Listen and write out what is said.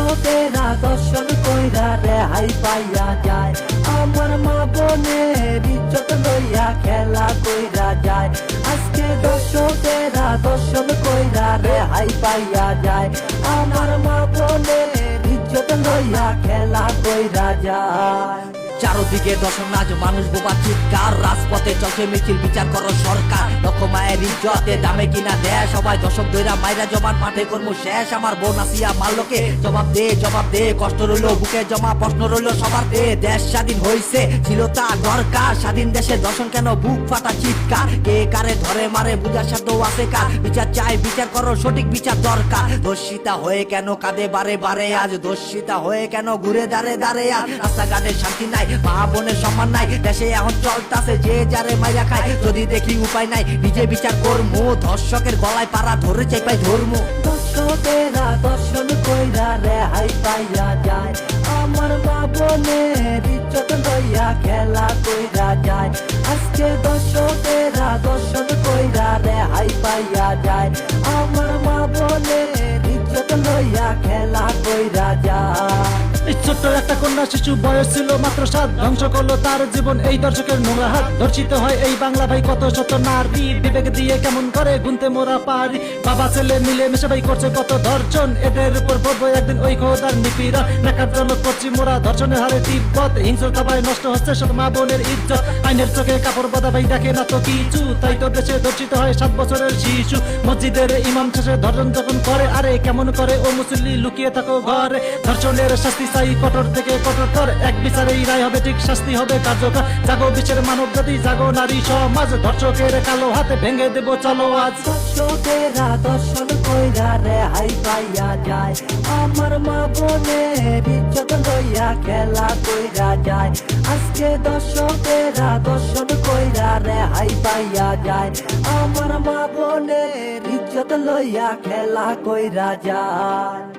দর্শকেরা দর্শন কইরা রেহাই পাইয়া যায়, আমার মা বোনের ইজ্জত লইয়া খেলা কইরা যায়। আজকে দর্শকেরা দর্শন কইরা রেহাই পাইয়া যায়, আমার মা বোনের ইজ্জত লইয়া খেলা কইরা যায়। চারদিকে দর্শন আজ মানুষ বোবা চিৎকার, রাজপথে চলছে মিছিল, বিচার করো সরকার। লক্ষ মায়ের ইজ্জতে দামে কিনা দেয় সবাই, দশক দইরা মাইরা জবান মাঠে কর্ম শেষ। আমার বোন আসিয়া মাল্লকে জবাব দে, কষ্ট রইল বুকে জমা, প্রশ্ন রইল সবার দে। দেশ স্বাধীন হইছে ছিল তা দরকার, স্বাধীন দেশে দর্শন কেন বুক ফাটা চিৎকার। কে কারে ধরে মারে বুঝার সাধ্য আছে কার, বিচার চাই বিচার করো সঠিক বিচার দরকার। দর্শিতা হয়ে কেন কাঁদে বারে বারে আজ, দর্শিতা হয়ে কেন ঘুরে দাঁড়ে দাঁড়ে আজ। রাস্তাঘাটে শান্তি নাই, মা বোনের সম্মান নাই, দেশে এখন চলতাছে যে যারে মাইরা খায়। যদি দেখি উপায় নাই নিজে বিচার করমু, ধর্ষকের গলায় পাড়া ধরে চাইপাই ধর্মু। দর্শকেরা দর্শন কইরা রেহাই পাইয়া যায়, আমার মা বোনের ইজ্জত লইয়া খেলা কইরা যায়। আজকে দর্শকেরা দর্শন কইরা রেহাই পাইয়া যায়, আমার মা বোনের ইজ্জত লইয়া খেলা কইরা যায়। এই ছোট্ট একটা কন্যা শিশু বয়স ছিল মাত্র 7, ধ্বংস করলো তার জীবন এই দর্শকের নোংরা হাত। ধর্ষিত হয় এই বাংলা ভাই কত শত নারী, বিবেক দিয়ে কেমন করে গুনতে মোরা পারি। বাবা ছেলে মিলে মিশে ভাই করছে কত ধর্ষণ, এদের উপর পড়বো একদিন ওই খোদার নিপীড়ন। দেখার জন্য করছি মোরা ধর্ষণের হারে তিব্বত, হিংস্রতা ভাই নষ্ট হচ্ছে সব মা বোনের ইজ্জত। আইনের চোখে কাপড় বাঁধা ভাই দেখে না তো কিছু, তাই তো দেশে ধর্ষিত হয় 7 বছরের শিশু। মসজিদের ইমাম শেষে ধর্ষণ যখন করে, আরে কেমন করে ও মুসল্লি লুকিয়ে থাকো ঘরে। ধর্ষণের শাস্তি চাই কঠোর থেকে কঠোরতর, এক বিচারেই রায় হবে ঠিক, শাস্তি হবে কার্যকর। জাগো বিশ্বের মানব জাতি, জাগো নারী সমাজ, ধর্ষকের কালো হাতে ভেঙে দেব চলো আজ। দর্শকেরা দর্শন কইরা রেহাই পাইয়া যায়, আমার মা বোনের ইজ্জত লইয়া খেলা কইরা যায়। আজকে দর্শকেরা দর্শন কইরা রেহাই পাইয়া যায়, আমার মা বোনের ইজ্জত লইয়া খেলা কইরা যায়।